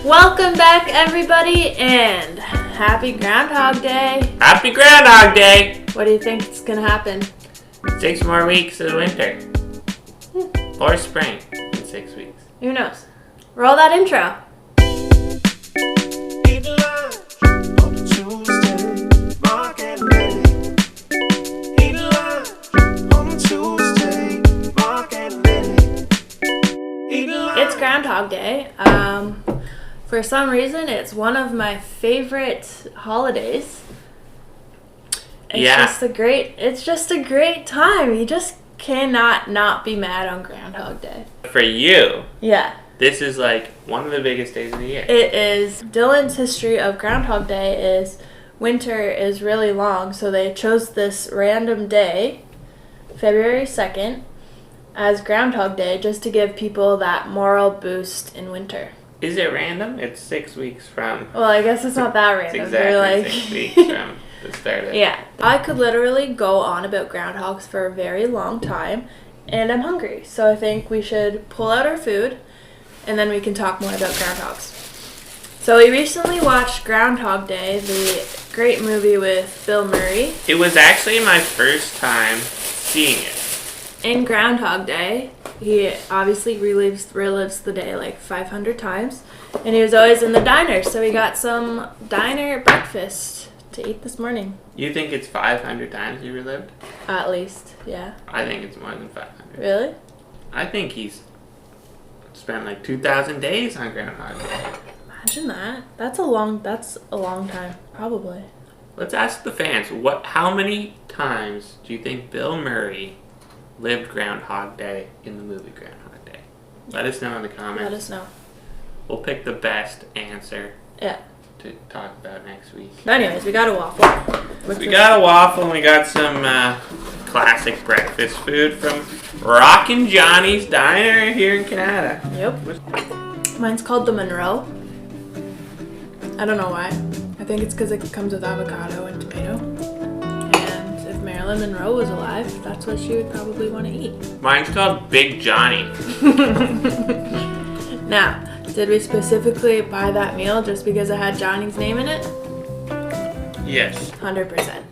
Welcome back, everybody, and happy Groundhog Day. Happy Groundhog Day! What do you think is going to happen? 6 more weeks of winter. Or spring in 6 weeks. Who knows? Roll that intro. It's Groundhog Day. For some reason, it's one of my favorite holidays. It's just a great time. You just cannot not be mad on Groundhog Day. For you, yeah, this is like one of the biggest days of the year. It is. Dylan's history of Groundhog Day is winter is really long, so they chose this random day, February 2nd, as Groundhog Day just to give people that moral boost in winter. Is it random? It's 6 weeks from... Well, I guess it's not that random. It's exactly 6 weeks from the start of it. Yeah. I could literally go on about groundhogs for a very long time, and I'm hungry. So I think we should pull out our food, and then we can talk more about groundhogs. So we recently watched Groundhog Day, the great movie with Bill Murray. It was actually my first time seeing it. In Groundhog Day, he obviously relives the day like 500 times. And he was always in the diner, so we got some diner breakfast to eat this morning. You think it's 500 times he relived? At least, yeah. I think it's more than 500. Really? I think he's spent like 2,000 days on Groundhog Day. Imagine that. That's a long time, probably. Let's ask the fans, how many times do you think Bill Murray lived Groundhog Day in the movie Groundhog Day? Let us know in the comments. Let us know. We'll pick the best answer to talk about next week. But anyways, we got a waffle. We got a waffle and we got some classic breakfast food from Rockin' Johnny's Diner here in Canada. Yep. Mine's called the Monroe. I don't know why. I think it's because it comes with avocado and tomato. And if Marilyn Monroe was alive, that's what she would probably want to eat. Mine's called Big Johnny. Now, did we specifically buy that meal just because it had Johnny's name in it? Yes. 100%.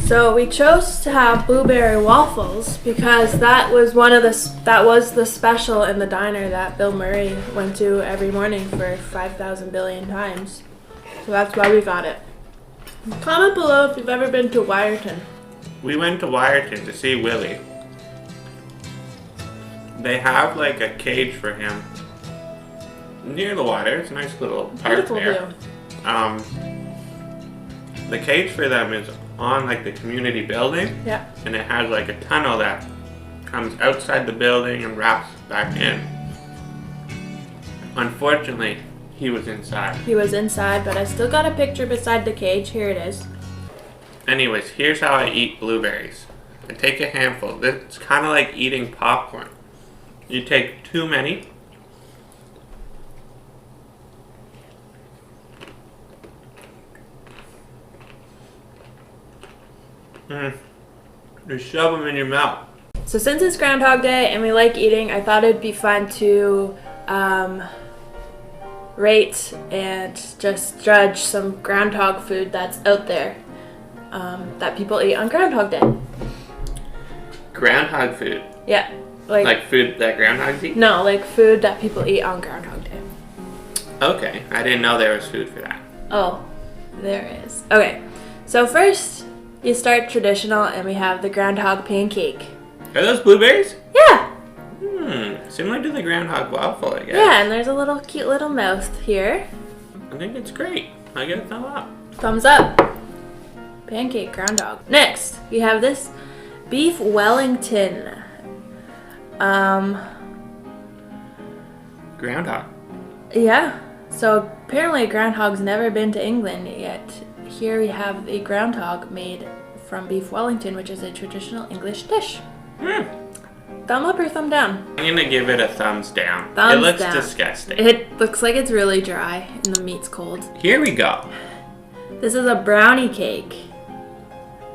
So we chose to have blueberry waffles because that was the special in the diner that Bill Murray went to every morning for 5,000 billion times. So that's why we got it. Comment below if you've ever been to Wyerton. We went to Wyerton to see Willie. They have like a cage for him near the water. It's a nice little park there. The cage for them is on like the community building. Yeah. And it has like a tunnel that comes outside the building and wraps back in. Unfortunately, he was inside. He was inside, but I still got a picture beside the cage. Here it is. Anyways, here's how I eat blueberries. I take a handful. It's kind of like eating popcorn. You take too many. Just shove them in your mouth. So since it's Groundhog Day and we like eating, I thought it'd be fun to rate and just judge some groundhog food that's out there that people eat on Groundhog Day. Groundhog food? Yeah. Like food that groundhogs eat? No, like food that people eat on Groundhog Day. Okay, I didn't know there was food for that. Oh, there is. Okay, so first you start traditional and we have the groundhog pancake. Are those blueberries? Yeah. Similar to the groundhog waffle, I guess. Yeah, and there's a little cute little mouth here. I think it's great. I get a thumb up. Thumbs up. Pancake groundhog. Next, we have this beef Wellington. Groundhog. Yeah. So apparently groundhog's never been to England yet. Here we have a groundhog made from beef Wellington, which is a traditional English dish. Hmm. Thumb up or thumb down? I'm gonna give it a thumbs down. Thumbs it looks down. disgusting. It looks like it's really dry and the meat's cold. Here we go. This is a brownie cake.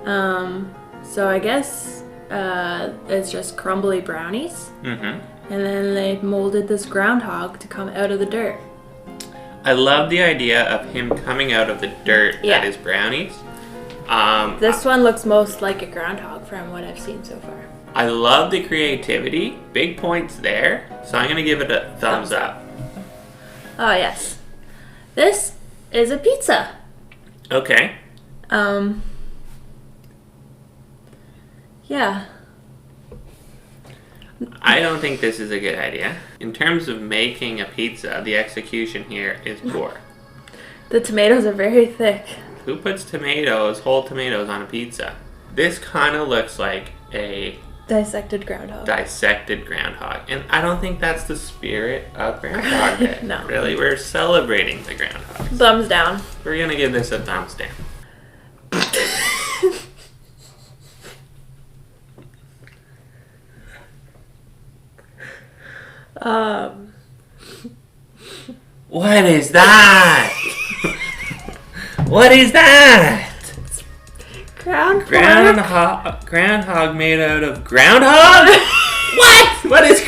So I guess it's just crumbly brownies. Mm-hmm. And then they molded this groundhog to come out of the dirt. I love the idea of him coming out of the dirt Yeah. at his brownies. This one looks most like a groundhog from what I've seen so far. I love the creativity. Big points there. So I'm gonna give it a thumbs up. Oh yes. This is a pizza. Okay. Yeah. I don't think this is a good idea. In terms of making a pizza, the execution here is poor. The tomatoes are very thick. Who puts whole tomatoes on a pizza? This kind of looks like a Dissected groundhog. dissected groundhog. And I don't think that's the spirit of Groundhog Day. No. Really, we're celebrating the groundhog. Thumbs down. We're gonna give this a thumbs down. What is that? What is that? Groundhog made out of groundhog? What? What is?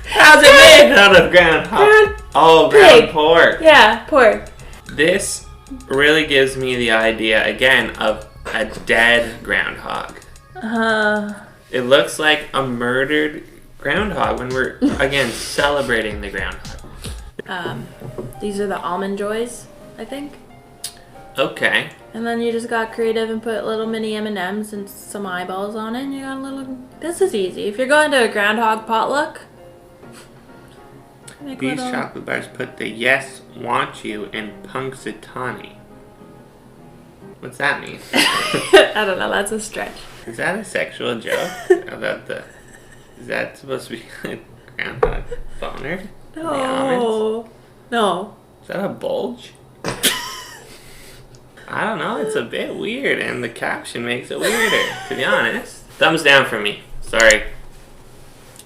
How's it made out of groundhog? Ground pig. pork. Yeah, pork. This really gives me the idea again of a dead groundhog. It looks like a murdered groundhog when we're again celebrating the groundhog. These are the almond joys, I think. Okay. And then you just got creative and put little mini M&Ms and some eyeballs on it, and you got a little... This is easy. If you're going to a groundhog potluck... These chocolate bars put the yes, want you, in Punxsutawney. What's that mean? I don't know, that's a stretch. Is that a sexual joke? About the... Is that supposed to be a groundhog boner? No. No. Is that a bulge? I don't know, it's a bit weird, and the caption makes it weirder, to be honest. Thumbs down for me. Sorry.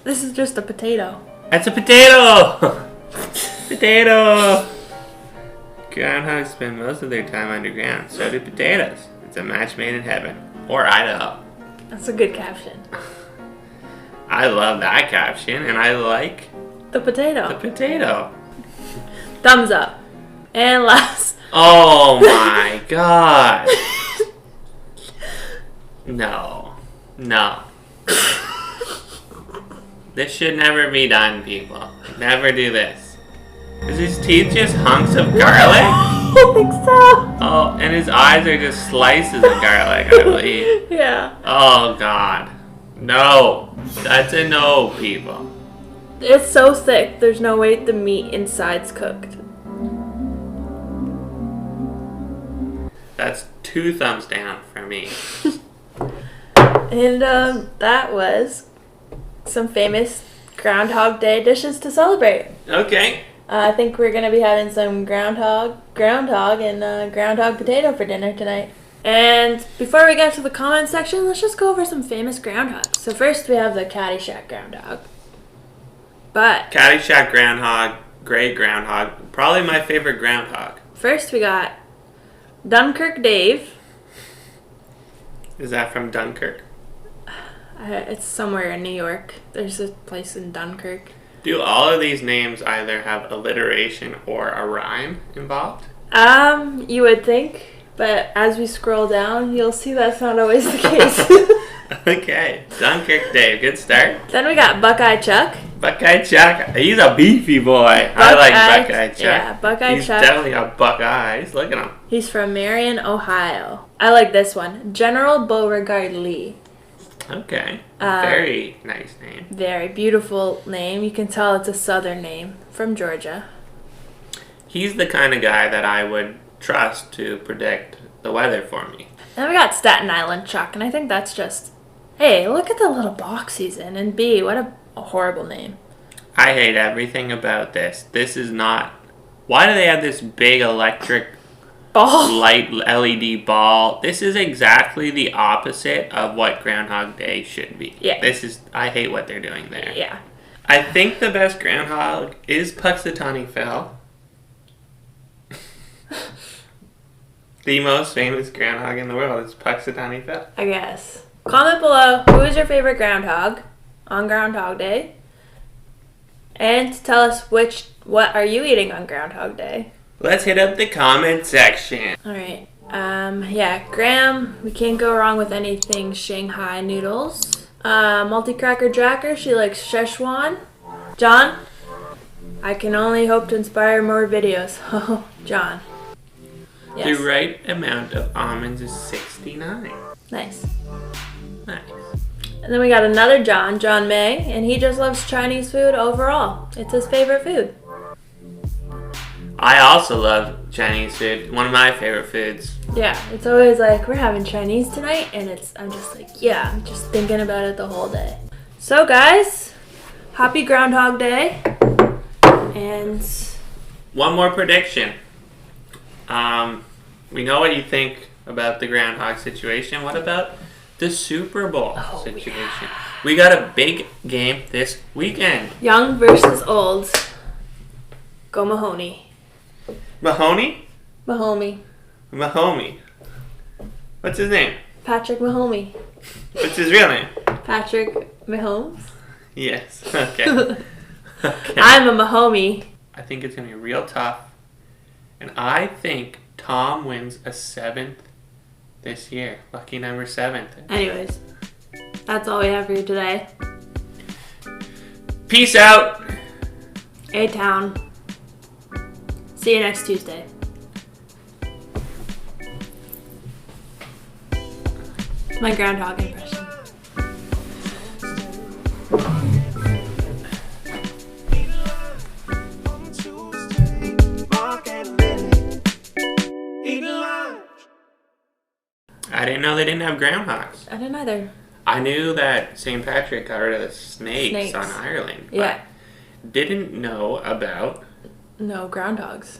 This is just a potato. That's a potato! Potato! Groundhogs spend most of their time underground. So do potatoes. It's a match made in heaven. Or Idaho. That's a good caption. I love that caption, and I like The potato. the potato. Thumbs up. And last. Oh my god. No. No. This should never be done, people. Never do this. Is his teeth just hunks of garlic? I think so. Oh, and his eyes are just slices of garlic, I believe. Yeah. Oh god. No. That's a no, people. It's so thick, there's no way the meat inside's cooked. That's 2 thumbs down for me. And that was some famous Groundhog Day dishes to celebrate. Okay. I think we're gonna be having some groundhog, and groundhog potato for dinner tonight. And before we get to the comment section, let's just go over some famous groundhogs. So first we have the Caddyshack groundhog. But Caddyshack groundhog, great groundhog. Probably my favorite groundhog. first we got Dunkirk Dave. Is that from Dunkirk? It's somewhere in New York. There's a place in Dunkirk. Do all of these names either have alliteration or a rhyme involved? You would think, but as we scroll down, you'll see that's not always the case. Okay. Dunkirk Dave, good start. Then we got Buckeye Chuck. Buckeye Chuck, he's a beefy boy. I like Buckeye Chuck. Yeah, Buckeye He's Chuck. definitely got buck eyes. Look at him. He's from Marion, Ohio. I like this one. General Beauregard Lee. Okay. Very nice name. Very beautiful name. You can tell it's a southern name from Georgia. He's the kind of guy that I would trust to predict the weather for me. Then we got Staten Island Chuck, and I think that's just, hey, look at the little box he's in. And B, what a horrible name. I hate everything about this. This is not... Why do they have this big electric ball. light LED ball. This is exactly the opposite of what Groundhog Day should be. Yeah. I hate what they're doing there. Yeah. I think the best groundhog is Puxatawny Phil. The most famous groundhog in the world is Puxatawny Phil. I guess. Comment below who is your favorite groundhog on Groundhog Day. And tell us what are you eating on Groundhog Day? Let's hit up the comment section. Alright. Yeah, Graham, we can't go wrong with anything Shanghai noodles. Multi-Cracker Jacker, she likes Szechuan. John, I can only hope to inspire more videos. Oh, John. Yes. The right amount of almonds is 69. Nice. Nice. And then we got another John, John May, and he just loves Chinese food overall. It's his favorite food. I also love Chinese food. One of my favorite foods. Yeah, it's always like, we're having Chinese tonight, and I'm just like, yeah, I'm just thinking about it the whole day. So guys, happy Groundhog Day. And one more prediction. We know what you think about the Groundhog situation. What about the Super Bowl situation? Yeah. We got a big game this weekend. Young versus old. Go Mahoney. Mahoney? Mahomey. Mahomey. What's his name? Patrick Mahomey. What's his real name? Patrick Mahomes. Yes. Okay. Okay. I'm a Mahomey. I think it's going to be real tough. And I think Tom wins a 7th this year. Lucky number 7th. Anyways, that's all we have for you today. Peace out. A-Town. See you next Tuesday. My groundhog impression. I didn't know they didn't have groundhogs. I didn't either. I knew that St. Patrick got rid of the snakes on Ireland. Yeah. But didn't know about No, groundhogs.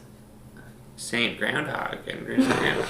Saint Groundhog and Groundhog.